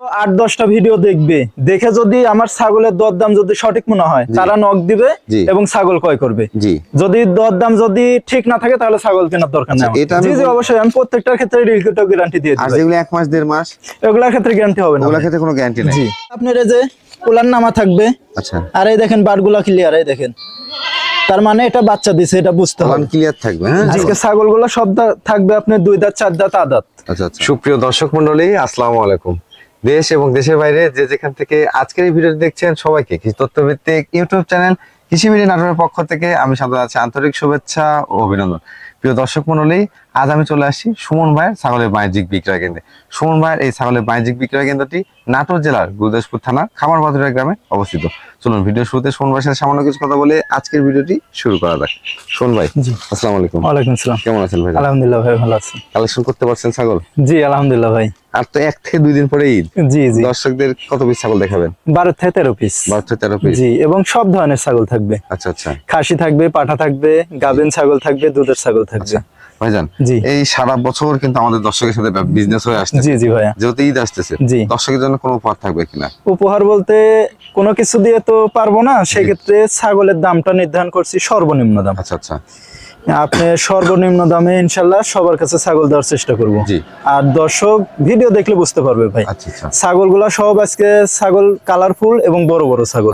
8-10টা video দেখবে, দেখে যদি আমার ছাগলের দরদাম যদি সঠিক মনে হয় তারা নক দিবে এবং ছাগল ক্রয় করবে। যদি দরদাম যদি ঠিক না থাকে তাহলে ছাগল কেনার দরকার নেই। জি জি অবশ্যই, আমি প্রত্যেকটার ক্ষেত্রে রিলকিটো গ্যারান্টি দিয়ে দিই। আর যেগুলো 1 মাস 1.5 মাস এগুলোর ক্ষেত্রে গ্যারান্টি হবে না, ওগুলোর ক্ষেত্রে কোনো গ্যারান্টি নেই। জি আপনার এই যে উলান নামা থাকবে। আচ্ছা, আর এই দেখেন বারগুলা ক্লিয়ার, এই দেখেন, তার মানে এটা বাচ্চা দিছে, এটা বুঝতে হবে। ক্লিয়ার থাকবে। আজকে ছাগলগুলো সব থাকবে আপনার 2 দাঁত 4 দাঁত আদাত। আচ্ছা আচ্ছা। সুপ্রিয় দর্শক মণ্ডলী, আসসালামু আলাইকুম। দেশ এবং দেশের বাইরে যে যেখান থেকে আজকের এই ভিডিওটি দেখছেন সবাইকে কৃষি তথ্যভিত্তিক ইউটিউব চ্যানেল কৃষি মিডিয়া নাটোরের পক্ষ থেকে আমি সাদর আছি আন্তরিক শুভেচ্ছা ও অভিনন্দন। প্রিয় দর্শক মণ্ডলী, আজ আমি চলে আসছি সুমন ভাইয়ের ছাগলের বাণিজ্যিক বিক্রয় কেন্দ্রে। সুমন ভাইয়ের এই ছাগলের বাণিজ্যিক বিক্রয় কেন্দ্রটি নাটোর জেলার গুরুদাসপুর থানা খামারবাজার গ্রামে অবস্থিত। চলুন ভিডিও শুরুতে সুমন ভাইয়ের সাথে সামান্য কিছু কথা বলে আজকের ভিডিওটি শুরু করা যাক। সুমন ভাই, জি আসসালামু আলাইকুম। ওয়ালাইকুম আসসালাম। কেমন আছেন ভাই? আলহামদুলিল্লাহ ভাই, ভালো আছি। কালেকশন করতে পারছেন ছাগল? জি আলহামদুলিল্লাহ ভাই। আর তো 1 থেকে 2 দিন পরে ঈদ। জি জি। দর্শকদের কত পিস ছাগল দেখাবেন? 12 থেকে 13 পিস। 12 থেকে 13 পিস। জি, এবং সব ধরনের ছাগল থাকবে। আচ্ছা আচ্ছা। খাসি থাকবে, পাঠা থাকবে, গাবেন ছাগল থাকবে, দুধের ছাগল থাকবে। ভাইজান, এই সারা বছর কিন্তু আমাদের দর্শকের সাথে বিজনেস হয়ে আসছে। জি জি ভাইয়া। যেহেতু ঈদ আসতেছে, দর্শকের জন্য কোনো উপহার থাকবে কিনা? উপহার বলতে কোনো কিছু দিয়ে তো পারবো না, সেক্ষেত্রে ছাগলের দামটা নির্ধারণ করছি সর্বনিম্ন দাম। আচ্ছা আচ্ছা। আপনি সর্বনিম্ন দামে ইনশাল্লাহ সবার কাছে ছাগল দেওয়ার চেষ্টা করবো। আর দর্শক ভিডিও দেখলে বুঝতে পারবে ভাই। ছাগলগুলা সব আজকে ছাগল কালারফুল এবং বড় বড় ছাগল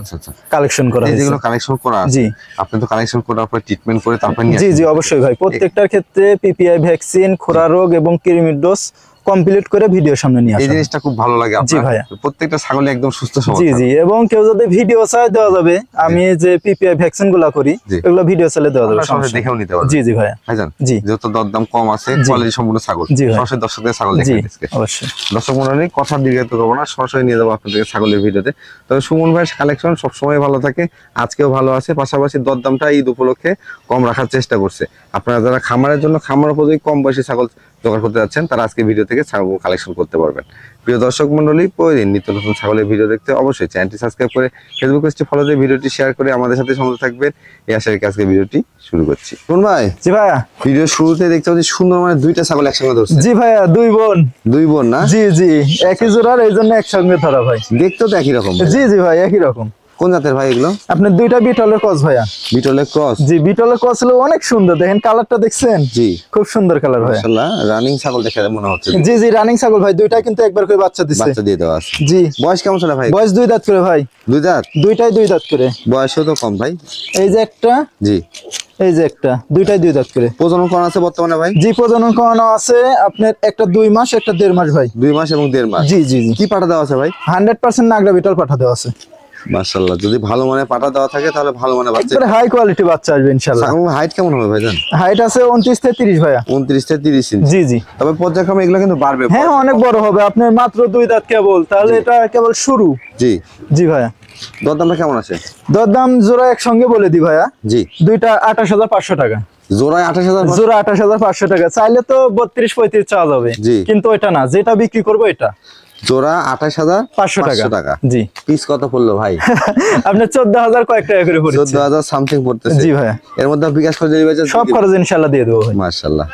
কালেকশন করা হয়েছে। যেগুলো কালেকশন করা আছে, জি আপনি তো কালেকশন করার পর ট্রিটমেন্ট করে তারপর নিয়ে আসেন। জি জি অবশ্যই ভাই, প্রত্যেকটার ক্ষেত্রে পিপিআই ভ্যাকসিন, খোরা রোগ এবং কৃমির ডোজ কমপ্লিট করে ভিডিও সামনে নিয়ে আসেন। এই জিনিসটা খুব ভালো লাগে আপনার। জি ভাইয়া, প্রত্যেকটা ছাগল একদম সুস্থ সবল। জি জি, এবং কেউ যদি ভিডিও চাই দেওয়া যাবে। আমি যে পিপিআই ভ্যাকসিন গুলো করি এগুলো ভিডিও চাইলে দেওয়া যাবে, সরাসরি দেখেও নিতে পারবেন। জি জি ভাইয়া। ভাইজান, জি যেহেতু দরদাম কম আছে, কোয়ালিটি সম্পূর্ণ ছাগল, সরাসরি দর্শকদের ছাগল দেখাই দিচ্ছি। অবশ্যই দর্শক মণ্ডলী, কথা দীর্ঘায়িত করব না, সরাসরি নিয়ে যাবো আপনাদের ছাগলের ভিডিওতে। তবে সুমন ভাইয়ের কালেকশন সবসময় ভালো থাকে, আজকেও ভালো আছে। পাশাপাশি দরদামটা ঈদ উপলক্ষে কম রাখার চেষ্টা করছে। আপনারা যারা খামারের জন্য খামার উপযোগী কম বয়সী ছাগল জোগাড় করতে যাচ্ছেন তারা আজকে ভিডিও থেকে ছাগল কালেকশন করতে পারবেন। প্রিয় দর্শক মণ্ডলী, প্রতিদিন নিত্য নতুন ছাগলের ভিডিও দেখতে অবশ্যই চ্যানেলটি সাবস্ক্রাইব করে ফেসবুক পেজটি ফলো দিয়ে ভিডিওটি শেয়ার করে আমাদের সাথে সংযুক্ত থাকবেন। এই আশা রেখে আজকে ভিডিওটি শুরু করছি। কোন ভাই? জি ভাইয়া। ভিডিও শুরুতে দেখতে পাচ্ছি সুন্দর মানে 2টা ছাগল একসঙ্গে ধরছে। জি ভাইয়া, 2 বোন। 2 বোন না? জি জি, একই জোড়ার, এইজন্য একসঙ্গে ধরা ভাই। দেখতেও তো একই রকম। জি জি ভাই, একই রকম। কোন জাতের ভাই এগুলো? আপনার 2টা বিটলের ক্রস ভাইয়া। বিটলের ক্রস? জি, বিটলের ক্রস হলো অনেক সুন্দর, দেখেন কালারটা দেখছেন? জি, খুব সুন্দর কালার ভাই। মাশাআল্লাহ, রানিং ছাগল দেখে মনে হচ্ছে। জি জি, রানিং ছাগল ভাই। 2টা কিন্তু একবার করে বাচ্চা দিছে। বাচ্চা দিয়ে দেওয়া আছে। জি। বয়স কেমন ছিল ভাই? বয়স 2 দাঁত করে ভাই। 2 দাঁত? 2টাই 2 দাঁত করে। বয়সও তো কম ভাই। এই যে একটা। জি। এই যে একটা, 2টাই 2 দাঁত করে। প্রজনন করানো আছে বর্তমানে ভাই? জি, প্রজনন করানো আছে আপনার একটা 2 মাস, একটা 1.5 মাস ভাই। 2 মাস এবং 1.5 মাস। জি জি জি। কি পাঠা দেওয়া আছে ভাই? 100% নাগরা বিটল পাঠা দেওয়া আছে। মাশাআল্লাহ, যদি ভালো মানে পাঠা দেওয়া থাকে তাহলে ভালো মানে বাচ্চা, একবারে হাই কোয়ালিটি বাচ্চা আসবে ইনশাআল্লাহ। হাইট কেমন হবে ভাইজান? হাইট আছে 29 থেকে 30 ভাইয়া। 29 থেকে 30 ইঞ্চি। জি জি। তবে পর্যায়ক্রমে এগুলো কিন্তু বাড়বে। হ্যাঁ, অনেক বড় হবে। আপনার মাত্র 2 দাঁত কেবল, তাহলে এটা কেবল শুরু। জি জি ভাইয়া। দরদামটা কেমন আছে? দরদাম জোড়া একসঙ্গে বলে দি ভাইয়া। জি। 2টা 28500 টাকা। জোড়ায় 28000? জোড়া 28500 টাকা। চাইলে তো 32-35 চাওয়া যাবে, কিন্তু এটা না, যেটা বিক্রি করবো এটা। জোড়া 28500 টাকা। জি। পিস কত পড়লো ভাই? আপনি 14000 কয়েক টাকা করে পড়ছে। 14000 সামথিং পড়তেছে। জি ভাইয়া। এর মধ্যে বিকাশ করে দিবেন? সব খরচ ইনশাআল্লাহ দিয়ে দেব ভাই। মাশাআল্লাহ।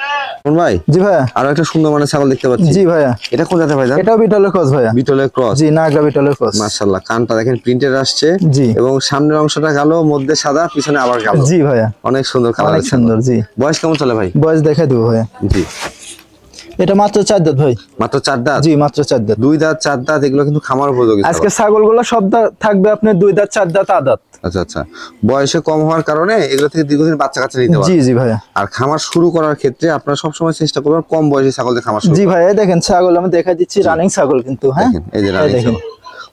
কোন ভাই? জি ভাইয়া। আর একটা সুন্দর মানে ছাগল দেখতে পাচ্ছি। জি ভাইয়া। এটা কোন জাতের ভাই? এটা বিটলের ক্রস ভাইয়া। বিটলের ক্রস? জি, নাগরা বিটলের ক্রস। মাশাআল্লাহ, কানটা দেখেন প্রিন্টেড আসছে। জি। এবং সামনের অংশটা কালো, মধ্যে সাদা, পিছনে আবার কালো। জি ভাইয়া। অনেক সুন্দর কালার। অনেক সুন্দর। জি। বয়স কেমন চলে ভাই? বয়স দেখাই দেব ভাইয়া। জি। এটা মাত্র 4 দাঁত ভাই। মাত্র 4 দাঁত? জি, মাত্র 4 দাঁত। 2 দাঁত 4 দাঁত এগুলো কিন্তু খামার উপযোগী। আজকে ছাগলগুলো সব থাকবে আপনার 2 দাঁত 4 দাঁত আদাত। আচ্ছা আচ্ছা। বয়সে কম হওয়ার কারণে এগুলো থেকে দীর্ঘদিন বাচ্চা কাচ্চা নিতে পারবে। জি জি ভাইয়া। আর খামার শুরু করার ক্ষেত্রে আপনারা সব সময় চেষ্টা করবেন কম বয়সী ছাগল দিয়ে খামার শুরু। জি ভাই, এই দেখেন ছাগল আমি দেখাই দিচ্ছি, রানিং ছাগল কিন্তু। হ্যাঁ, এই যে রানিং ছাগল,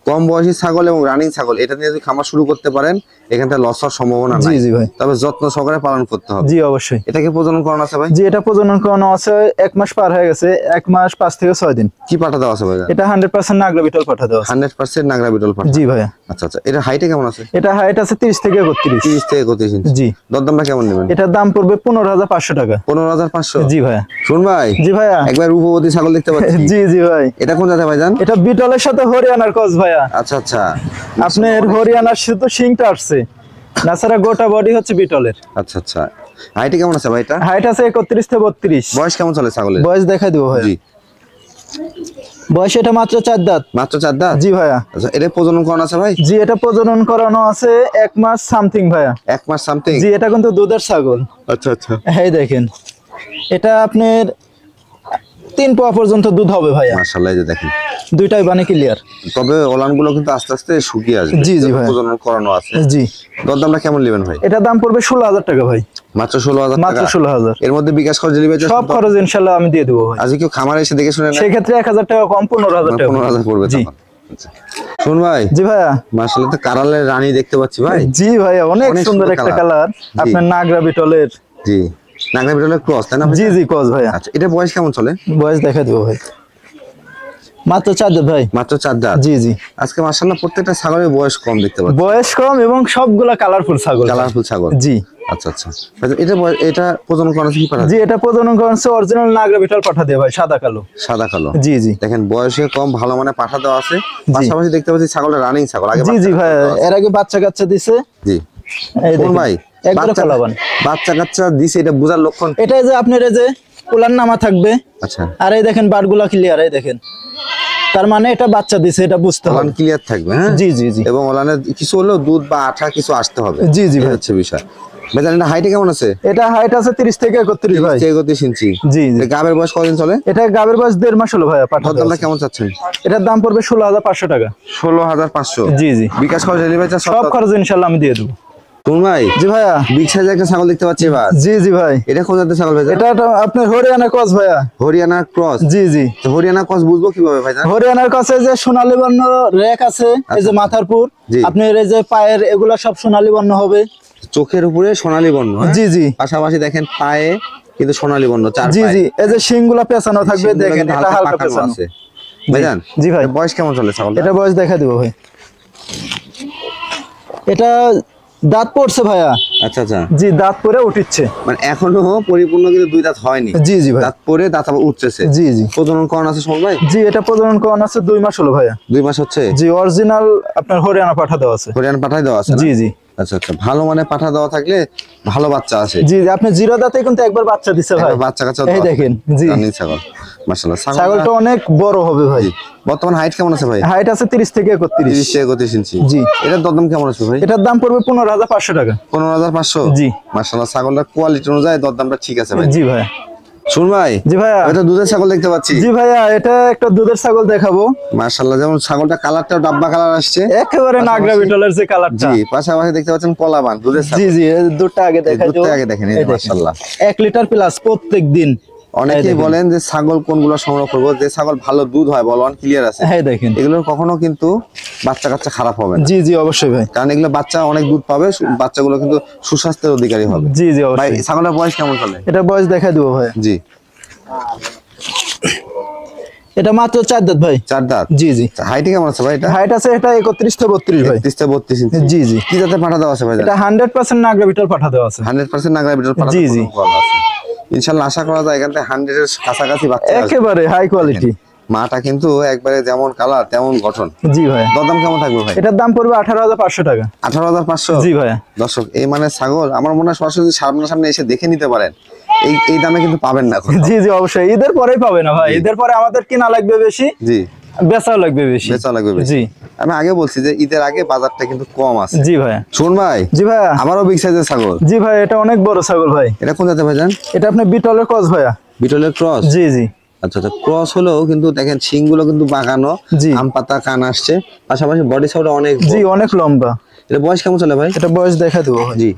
কম বয়সী ছাগল এবং রানিং ছাগল, এটা নিয়ে যদি খামার শুরু করতে পারেন এখানটা লস হওয়ার সম্ভাবনা নাই। জি জি ভাই। তবে যত্ন সহকারে পালন করতে হবে। জি অবশ্যই। এটাকে প্রজনন করানো আছে ভাই? জি, এটা প্রজনন করানো আছে 1 মাস পার হয়ে গেছে, 1 মাস 5 থেকে 6 দিন। কি পাঠা দেওয়া আছে ভাই? এটা 100% নাগরা বিটল পাঠা দেওয়া আছে। 100% নাগরা বিটল পাঠা? জি ভাইয়া। আচ্ছা আচ্ছা। এটা হাইটে কেমন আছে? এটা হাইট আছে 30 থেকে 31। 30 থেকে 31 ইঞ্চি। জি। দরদামটা কেমন নেবেন? এটার দাম পড়বে 15500 টাকা। 15500? জি ভাইয়া। শুন ভাই। জি ভাইয়া। একবার রূপবতী ছাগল দেখতে পাচ্ছি। জি জি ভাই। এটা কোন জাতের ভাইজান? এটা বিটলের সাথে হরিয়ানার ক্রস ভাইয়া। আচ্ছা আচ্ছা। আপনার হরিয়ানার শুধু শিংটা আসছে, নাছাড়া গোটা বডি হচ্ছে বিটলের। আচ্ছা আচ্ছা। হাইটে কেমন আছে ভাই? এটা হাইট আছে 31 থেকে 32। বয়স কেমন চলে ছাগলের? বয়স দেখাই দেব ভাই। জি। বয়স এটা মাত্র 4 দাঁত। মাত্র 4 দাঁত? জি ভাইয়া। আচ্ছা, এটা প্রজনন করানো আছে ভাই? জি, এটা প্রজনন করানো আছে 1 মাস সামথিং ভাইয়া। 1 মাস সামথিং? জি, এটা কিন্তু দুধের ছাগল। আচ্ছা আচ্ছা। এই দেখেন, এটা আপনার 3 পোয়া পর্যন্ত দুধ হবে ভাইয়া। মাশাআল্লাহ, এই যে দেখেন দুইটাই বানে ক্লিয়ার। তবে ওলানগুলো কিন্তু আস্তে আস্তে শুকিয়ে আসবে। জি জি ভাই, প্রজনন করানো আছে। জি। দরদামটা কেমন নেবেন ভাই? এটা দাম পড়বে 16,000 টাকা ভাই। মাত্র 16,000 টাকা? মাত্র 16,000। এর মধ্যে বিকাশ খরচ ডেলিভারি সব খরচ ইনশাআল্লাহ আমি দিয়ে দেবো ভাই। আজকে কেউ খামারে এসে দেখে শুনে সেই ক্ষেত্রে 1000 টাকা কম, 15,000 টাকা। 15,000 পড়বে। জি। আচ্ছা শুন ভাই। জি ভাইয়া। মাশাআল্লাহ, তো কারালের রানী দেখতে পাচ্ছি ভাই। জি ভাইয়া, অনেক সুন্দর একটা কালার। আপনার নাগরা বিটলের। জি, নাগরা বিটলের ক্রস তাই না? জি জি, ক্রস ভাইয়া। আচ্ছা, এটা বয়স কেমন চলে? বয়স দেখা দেবো ভাই। মাত্র 4 দাঁত ভাই। মাত্র 4 দাঁত? জি জি। আজকে মাশাআল্লাহ প্রত্যেকটা ছাগলের বয়স কম দেখতে পাচ্ছি। বয়স কম এবং সবগুলা কালারফুল ছাগল। কালারফুল ছাগল? জি। আচ্ছা আচ্ছা। এটা প্রজনন করানো আছে কি পাঠা? জি, এটা প্রজনন করানো আছে অরিজিনাল নাগরা বিটল পাঠা দিয়ে ভাই, সাদা কালো। সাদা কালো? জি জি। দেখেন বয়সে কম, ভালো মানে পাঠা দেওয়া আছে। পাশাপাশি দেখতে পাচ্ছি ছাগলের রানিং ছাগল। আগে জি জি ভাই, এর আগে বাচ্চা কাচ্চা দিছে। জি। এই দেখুন ভাই, বাচ্চা কাচ্চা দিছে, এটা বোঝার লক্ষণ? এটা যে আপনার এই যে উলান নামা থাকবে। আচ্ছা। আর এই দেখেন বাটগুলা ক্লিয়ার, এই দেখেন, তার মানে এটা বাচ্চা দিছে, এটা বুঝতে হবে। ওলান ক্লিয়ার থাকবে। হ্যাঁ জি জি জি। এবং ওলানের কিছু হলেও দুধ বা আঠা কিছু আসতে হবে। জি জি ভাই, হচ্ছে বিষয়। ভাইজান, এটা হাইটে কেমন আছে? এটা হাইট আছে 30 থেকে 31 ভাই। 31 ইঞ্চি? জি জি। গাবের বয়স কতদিন চলে? এটা গাবের বয়স 1.5 মাস হলো ভাইয়া। পাঠা দামটা কেমন চাচ্ছেন? এটার দাম পড়বে 16,500 টাকা। 16,500? জি জি। বিকাশ খরচ ডেলিভারি চার্জ সব খরচ ইনশাআল্লাহ আমি দিয়ে দেব। তুমি ভাই? জি ভাইয়া। বিগ সাইজের একটা ছাগল দেখতে পাচ্ছি এবার। জি জি ভাই। এটা কোন জাতের ছাগল ভাই? এটা আপনার হরিয়ানা ক্রস ভাইয়া। হরিয়ানা ক্রস? জি জি। তো হরিয়ানা ক্রস বুঝবো কিভাবে ভাই? হরিয়ানার কাছে যে সোনালী বর্ণ রেক আছে, এই যে মাথারপুর, আপনার এই যে পায়ের এগুলা সব সোনালী বর্ণ হবে। চোখের উপরে সোনালী বর্ণ? জি জি। পাশাপাশি দেখেন পায়ে কিন্তু সোনালী বর্ণ, চার জি পায়ে। জি, এই যে শিংগুলা পেছানো থাকবে, দেখেন এটা হালকা পেছানো আছে। ভাইজান, জি ভাই, বয়স কেমন চলে ছাগল? এটা বয়স দেখা দেব ভাই। এটা দাঁত পড়ছে ভাইয়া। আচ্ছা আচ্ছা। জি, দাঁত পরে উঠছে, মানে এখনো পরিপূর্ণ কিন্তু 2 দাঁত হয়নি। জি জি ভাই। দাঁত পরে দাঁত আবার উঠতেছে। জি জি। প্রজনন করানো আছে সময় ভাই? জি, এটা প্রজনন করানো আছে 2 মাস হলো ভাইয়া। 2 মাস হচ্ছে? জি, অরিজিনাল আপনার হরিয়ানা পাঠা দেওয়া আছে। হরিয়ানা পাঠাই দেওয়া আছে? জি জি। আচ্ছা আচ্ছা, ভালো মানে পাঠা দেওয়া থাকলে ভালো বাচ্চা আছে। জি জি, আপনি জিরো দাঁতে কিন্তু একবার বাচ্চা দিছে ভাই। বাচ্চা কাচ্চা এই দেখেন। জি, রানিং ছাগল। মাশাআল্লাহ, ছাগলটা অনেক বড় হবে ভাই। বর্তমান হাইট কেমন আছে ভাই? হাইট আছে 30 থেকে 31। 30 থেকে 31 ইঞ্চি? জি। এটার দরদাম কেমন আছে ভাই? এটার দাম পড়বে 15,500 টাকা। 15,500? জি। মাশাআল্লাহ, ছাগলটার কোয়ালিটি অনুযায়ী দরদামটা ঠিক আছে ভাই। জি ভাই। শুন ভাই। জি ভাইয়া। এটা দুধের ছাগল দেখতে পাচ্ছি। জি ভাইয়া, এটা একটা দুধের ছাগল দেখাবো। মাশাআল্লাহ, যেমন ছাগলটা কালারটাও ডাব্বা কালার আসছে, একেবারে নাগরা বিটলের যে কালারটা। জি। পাশাপাশি দেখতে পাচ্ছেন কলাবান দুধের ছাগল। জি জি, দুধটা আগে দেখাই দাও। দুধটা আগে দেখেন, এই মাশাআল্লাহ 1 লিটার প্লাস প্রত্যেক দিন। অনেকেই বলেন যে ছাগল কোনগুলো সংগ্রহ করবো, যে ছাগল ভালো দুধ হয় বলবান ক্লিয়ার আছে, হ্যাঁ দেখেন, এগুলোর কখনো কিন্তু বাচ্চা কাচ্চা খারাপ হবে না। জি জি, অবশ্যই ভাই, কারণ এগুলো বাচ্চা অনেক দুধ পাবে, বাচ্চাগুলো কিন্তু সুস্বাস্থ্যের অধিকারী হবে। জি জি, ভাই অবশ্যই। ছাগলের বয়স কেমন চলে? এটা বয়স দেখাই দেবো ভাই। জি। এটা মাত্র 4 দাঁত ভাই। 4 দাঁত? জি জি। হাইট কেমন আছে ভাই? এটা হাইট আছে এটা 31 থেকে 32 ভাই। 31 থেকে 32 ইঞ্চি? জি জি। কি জাতের পাঠা দেওয়া আছে ভাই? এটা 100% নাগরা বিটল পাঠা দেওয়া আছে। 100% নাগরা বিটল পাঠা? জি জি। ইনশাআল্লাহ আশা করা যায় এখান থেকে 100 এর কাছাকাছি বাচ্চা আসবে। একেবারে হাই কোয়ালিটি। মাটা কিন্তু একবারে যেমন কালার তেমন গঠন। জি ভাই। দরদাম কেমন থাকবে ভাই? এটার দাম পড়বে 18,500 টাকা। 18,500? জি ভাই। দর্শক, এই মানে ছাগল আমার মনে হয় সরাসরি সামনে এসে দেখে নিতে পারেন, এই দামে কিন্তু পাবেন না। জি জি, অবশ্যই ঈদের পরেই পাবে না ভাই। ঈদের পরে আমাদের কিনা লাগবে বেশি, জি, বেচাও লাগবে বেশি। বেচা লাগবে বেশি। জি। আমি আগে বলছি যে ঈদের আগে বাজারটা কিন্তু কম আছে। জি ভাই। শুন ভাই। জি ভাই। আমারও বিগ সাইজের ছাগল। জি ভাই, এটা অনেক বড় ছাগল ভাই। এটা কোন জাতের ভাইজান? এটা আপনি বিটলের ক্রস ভাইয়া। বিটলের ক্রস? জি জি। আচ্ছা আচ্ছা, ক্রস হলেও কিন্তু দেখেন শিংগুলো কিন্তু বাগানো, জি। আম পাতা কান আসছে, পাশাপাশি বডি সাইজটা অনেক। জি, অনেক লম্বা। এটা বয়স কেমন চলে ভাই? এটা বয়স দেখা দেবো ভাই। জি।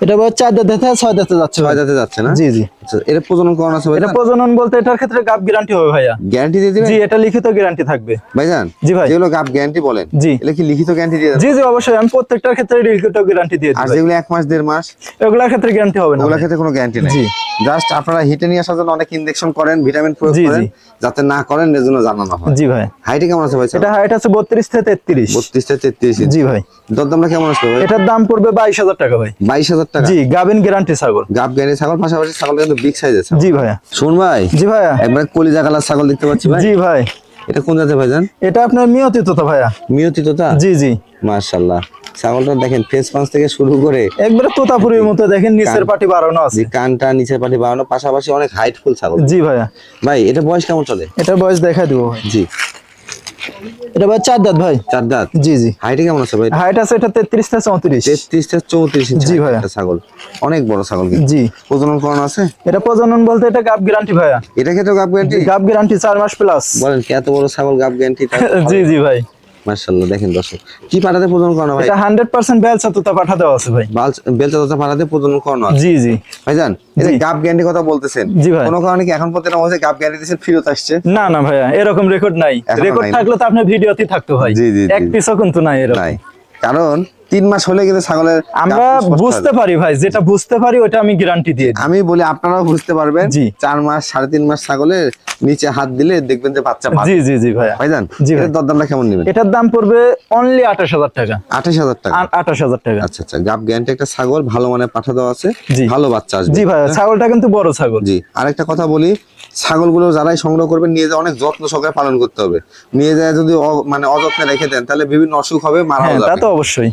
এটা বয়স 4 দাঁত থেকে 6 দাঁতে যাচ্ছে। 6 দাঁতে যাচ্ছে না? জি জি। আচ্ছা, এটা প্রজনন করানো আছে ভাই? এটা প্রজনন বলতে এটার ক্ষেত্রে গাব গ্যারান্টি হবে ভাইয়া। গ্যারান্টি দিয়ে দিবেন? জি, এটা লিখিত গ্যারান্টি থাকবে ভাইজান। জি ভাই। যেগুলো গাব গ্যারান্টি বলেন, জি, এগুলো কি লিখিত গ্যারান্টি দিয়ে দেন? জি জি, অবশ্যই। আমি প্রত্যেকটার ক্ষেত্রে লিখিত গ্যারান্টি দিয়ে দিই। আর যেগুলো 1 মাস 1.5 মাস, এগুলোর ক্ষেত্রে গ্যারান্টি হবে না। ওগুলোর ক্ষেত্রে কোনো গ্যারান্টি নেই? জি। জাস্ট আপনারা হিটে নিয়ে আসার জন্য অনেক ইনজেকশন করেন, ভিটামিন প্রয়োগ করেন, যাতে না করেন এর জন্য জানানো হয়। জি ভাই। হাইটে কেমন আছে ভাই? এটা হাইট আছে 32 থেকে 33। 32 থেকে 33 ইঞ্চি? জি ভাই। দরদামটা কেমন আসবে ভাই? এটার দাম পড়বে 22,000 টাকা ভাই। 22,000 টাকা? জি, গাবিন গ্যারান্টি ছাগল। গাব গ্যারান্টি ছাগল, পাশাপাশি ছাগল কিন্তু বিগ সাইজ আছে। জি ভাইয়া। শুন ভাই। জি ভাইয়া। একবার কলিজা কালার ছাগল দেখতে পাচ্ছি ভাই। জি ভাই। এটা কোন জাতের ভাইজান? এটা আপনার মিয়তি তোতা ভাইয়া। মিয়তি তোতা? জি জি। মাশাআল্লাহ, ছাগলটা দেখেন ফেস পাঁচ থেকে শুরু করে একবারে তোতাপুরির মতো দেখেন নিচের পাটি বাড়ানো আছে, কানটা নিচের পাটি বাড়ানো, পাশাপাশি অনেক হাইটফুল ছাগল। জি ভাইয়া। ভাই এটা বয়স কেমন চলে? এটার বয়স দেখাই দেবো ভাই। জি এটা ভাই 4 দাঁত ভাই। 4 দাঁত। জি জি। হাইট কেমন আছে ভাই? হাইট আছে এটা 33 থেকে 34। 33 থেকে 34 ইঞ্চি। জি ভাইয়া। ছাগল অনেক বড় ছাগল। জি। প্রজনন করানো আছে? এটা প্রজনন বলতে এটা গাব গ্যারান্টি ভাইয়া। এটা ক্ষেত্রে গাব গ্যারান্টি? গাব গ্যারান্টি 4 মাস প্লাস। বলেন কি এত বড় ছাগল গাব গ্যারান্টি? জি জি ভাই। মাশাআল্লাহ। দেখেন দর্শক কি পাঠাতে প্রজনন করানো ভাই? এটা 100% বেলচা তোতা পাঠা দেওয়া আছে ভাই। বেলচা তোতা পাঠাতে প্রজনন করানো আছে? জি জি ভাইজান এই গাব গ্যারান্টি কথা বলতেছেন, কোন কারণে কি এখন পর্যন্ত আমাদের গাব গ্যারান্টি দিয়েছেন ফেরত আসছে? না না ভাইয়া এরকম রেকর্ড নাই। রেকর্ড থাকলে তো আপনি ভিডিওতে থাকতো ভাই। এক পিসও কিন্তু নাই এরকম। নাই, কারণ 3 মাস হলে কিন্তু ছাগলের আমরা বুঝতে পারি ভাই, যেটা বুঝতে পারি ওটা আমি গ্যারান্টি দিয়ে দিই। আমি বলি আপনারাও বুঝতে পারবেন। 4 মাস 3.5 মাস ছাগলের নিচে হাত দিলে দেখবেন যে বাচ্চা পাবে। জি জি জি ভাইয়া। ভাইজান এর দরদামটা কেমন নেবেন? এটার দাম পড়বে অনলি 28000 টাকা। 28000 টাকা? 28000 টাকা। আচ্ছা আচ্ছা। গাব গ্যারান্টি একটা ছাগল ভালো মানের পাঠা দেওয়া আছে, ভালো বাচ্চা আসবে। জি ভাইয়া ছাগলটা কিন্তু বড় ছাগল। জি। আরেকটা কথা বলি, ছাগলগুলো যারাই সংগ্রহ করবেন নিয়ে যায় অনেক যত্ন সহকারে পালন করতে হবে। নিয়ে যায় যদি মানে অযত্নে রেখে দেন তাহলে বিভিন্ন অসুখ হবে, মারা যাবে। তা তো অবশ্যই।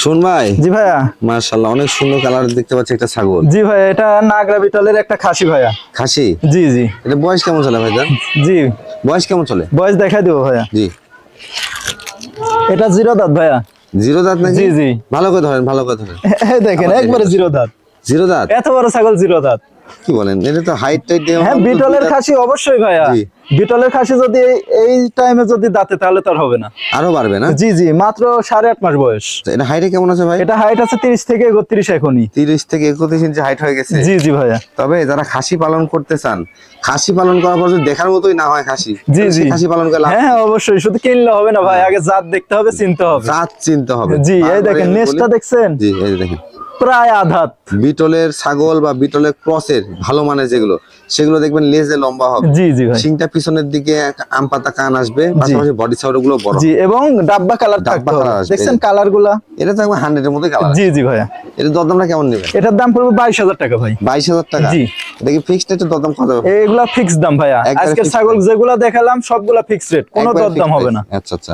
শুন ভাই। জি ভাইয়া। মাশাআল্লাহ অনেক সুন্দর কালার দেখতে পাচ্ছি একটা ছাগল। জি ভাইয়া এটা নাগরা বিটলের একটা খাসি ভাইয়া। খাসি? জি জি। এটা বয়স কেমন চলে ভাইজান? জি বয়স কেমন চলে? বয়স দেখাই দেবো ভাইয়া। জি। এটা 0 দাঁত ভাইয়া। 0 দাঁত নাকি? জি জি। ভালো করে ধরেন, ভালো করে ধরেন। এই দেখেন একবারে 0 দাঁত। 0 দাঁত? এত বড় ছাগল 0 দাঁত? কি বলেন, এটা তো হাইট টাইট দিয়ে। হ্যাঁ বিটলের খাসি অবশ্যই ভাইয়া। বিটলের খাসি যদি এই টাইমে যদি দাঁতে তাহলে তো আর হবে না, আরো বাড়বে না? জি জি। মাত্র 8.5 মাস বয়স। এটা হাইটে কেমন আছে ভাই? এটা হাইট আছে 30 থেকে 31 এখনই। 30 থেকে 31 ইঞ্চি হাইট হয়ে গেছে। জি জি ভাইয়া। তবে যারা খাসি পালন করতে চান, খাসি পালন করার পর যদি দেখার মতোই না হয় খাসি, জি জি খাসি পালন করে লাভ। হ্যাঁ অবশ্যই, শুধু কিনলে হবে না ভাই, আগে জাত দেখতে হবে, চিনতে হবে। জাত চিনতে হবে। জি এই দেখেন নেসটা দেখছেন? জি এই দেখেন প্রায় আধাত। বিটলের ছাগল বা বিটলের ক্রসের ভালো মানের যেগুলো, সেগুলো দেখবেন লেজে লম্বা হবে। জি জি ভাই। শিংটা পিছনের দিকে আম পাতা কান আসবে, পাশাপাশি বডি সাইড গুলো বড়। জি এবং ডাব্বা কালার থাকবে। দেখছেন কালারগুলা? এটা তো একদম 100 এর মধ্যে কালার। জি জি ভাইয়া। এর দরদামটা কেমন নেবেন? এটার দাম পড়বে 22000 টাকা ভাই। 22000 টাকা? জি। এটা কি ফিক্সড রেট? দরদাম কত হবে? এগুলা ফিক্স দাম ভাইয়া। আজকের ছাগল যেগুলা দেখালাম সবগুলা ফিক্স রেট, কোনো দরদাম হবে না। আচ্ছা আচ্ছা।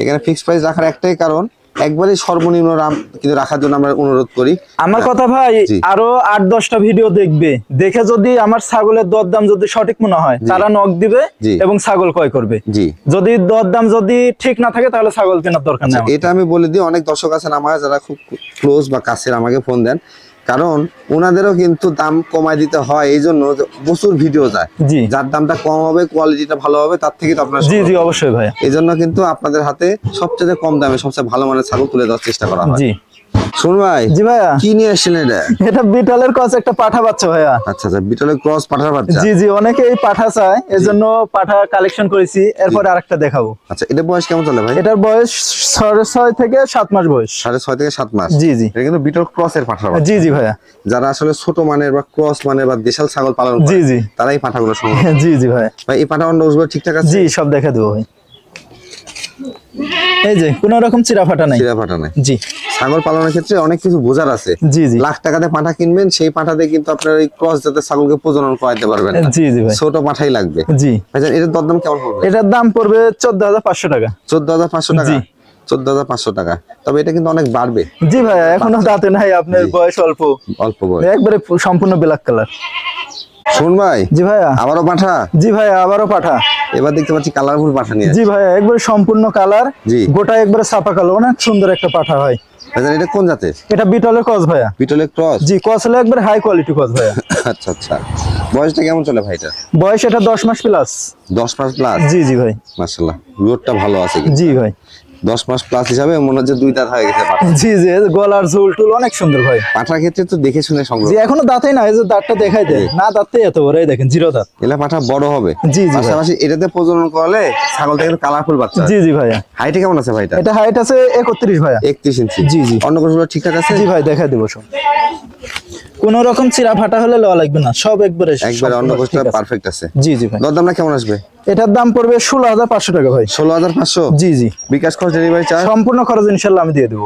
এখানে ফিক্স প্রাইস রাখার একটাই কারণ, একবারে সর্বনিম্ন দাম কিন্তু রাখার জন্য আমরা অনুরোধ করি। আমার কথা ভাই, আরো 8-10টা ভিডিও দেখবে, দেখে যদি আমার ছাগলের দরদাম যদি সঠিক মনে হয় তারা নক দিবে এবং ছাগল ক্রয় করবে। জি। যদি দরদাম যদি ঠিক না থাকে তাহলে ছাগল কেনার দরকার নেই। এটা আমি বলে দিই, অনেক দর্শক আছেন আমার যারা খুব ক্লোজ বা কাছের আমাকে ফোন দেন, কারণ ওনাদেরও কিন্তু দাম কমায় দিতে হয়, এই জন্য প্রচুর ভিডিও যায়। যার দামটা কম হবে, কোয়ালিটিটা ভালো হবে, তার থেকে তো আপনার। জি জি অবশ্যই ভাই। এই জন্য কিন্তু আপনাদের হাতে সবচেয়ে কম দামে সবচেয়ে ভালো মানের ছাগল তুলে দেওয়ার চেষ্টা করা হয়। জি। শুন ভাই। জি ভাইয়া। কি নিয়ে আসছেন এটা? এটা বিটলের ক্রস একটা পাঠা বাচ্চা ভাইয়া। আচ্ছা আচ্ছা। বিটলের ক্রস পাঠার বাচ্চা? জি জি। অনেকে এই পাঠা চায়, এজন্য পাঠা কালেকশন করেছি। এরপর আরেকটা দেখাবো। আচ্ছা এটা বয়স কেমন চলে ভাই? এটার বয়স 6.5 থেকে 7 মাস বয়স। 6.5 থেকে 7 মাস? জি জি। এটা কিন্তু বিটল ক্রসের পাঠা বাচ্চা। জি জি ভাইয়া। যারা আসলে ছোট মানের বা ক্রস মানের বা দেশাল ছাগল পালন করে, জি জি, তারাই পাঠাগুলো সংগ্রহ। জি জি ভাই। ভাই এই পাঠা অন্ডগুলো ঠিকঠাক আছে? জি সব দেখা দেবো ভাই। এই যে কোনো রকম চিরা ফাটা নাই। চিরা ফাটা নাই। জি। ছাগল পালনের ক্ষেত্রে অনেক কিছু বোঝার আছে। জি জি। লাখ টাকাতে পাঠা কিনবেন, সেই পাঠাতে কিন্তু আপনার এই ক্রস জাতের ছাগলকে প্রজনন করাইতে পারবেন না। জি জি ভাই। ছোট পাঠাই লাগবে। জি। ভাইজান এটার দরদাম কেমন পড়বে? এটার দাম পড়বে 14500 টাকা। 14500 টাকা? জি। 14500 টাকা। তবে এটা কিন্তু অনেক বাড়বে। জি ভাই, এখনো দাঁতে নাই, আপনার বয়স অল্প। অল্প বয়স। একবারে সম্পূর্ণ ব্ল্যাক কালার। শুন ভাই। জি ভাইয়া। আবারও পাঠা? জি ভাইয়া আবারও পাঠা। এবার দেখতে পাচ্ছি কালারফুল পাঠা নিয়ে। জি ভাইয়া একবারে সম্পূর্ণ কালার। জি। গোটা একবারে ছাপা কালো, অনেক সুন্দর একটা পাঠা হয়। এটা কোন জাতের? এটা বিটলের ক্রস ভাইয়া। বিটলের ক্রস? জি, ক্রস হলো একবারে হাই কোয়ালিটি ক্রস ভাইয়া। আচ্ছা আচ্ছা। বয়সটা কেমন চলে ভাই এটা? বয়স এটা 10 মাস প্লাস। 10 মাস প্লাস? জি জি ভাই। মাশাআল্লাহ, গ্রোথটা ভালো আছে। জি ভাই। 10 মাস প্লাস হিসাবে মনে হচ্ছে 2 দাঁত হয়ে গেছে পাঠা। জি জি, গলার ঝুল টুল অনেক সুন্দর ভাই। পাঠার ক্ষেত্রে তো দেখে শুনে সংগ্রহ। জি, এখনো দাঁতেই না, এই যে দাঁতটা দেখাই দেয় না, দাঁতে এত বড়, এই দেখেন জিরো দাঁত। এলা পাঠা বড় হবে। জি জি। পাশাপাশি এটাতে প্রজনন করলে ছাগলটা একটু কালারফুল বাচ্চা। জি জি ভাইয়া। হাইট কেমন আছে ভাইটা? এটা হাইট আছে 31 ভাইয়া। 31 ইঞ্চি। জি জি। অন্য কোনগুলো ঠিকঠাক আছে? জি ভাই দেখাই দেব সব। কোন রকম চিরা ফাটা হলে লওয়া লাগবে না, সব একবারে অন্য কোনটা পারফেক্ট আছে। জি জি ভাই। দরদামটা কেমন আসবে? এটার দাম পড়বে 16500 টাকা ভাই। 16500? জি জি। বিকাশ খরচ ডেলিভারি চার্জ? সম্পূর্ণ খরচ ইনশাআল্লাহ আমি দিয়ে দেব।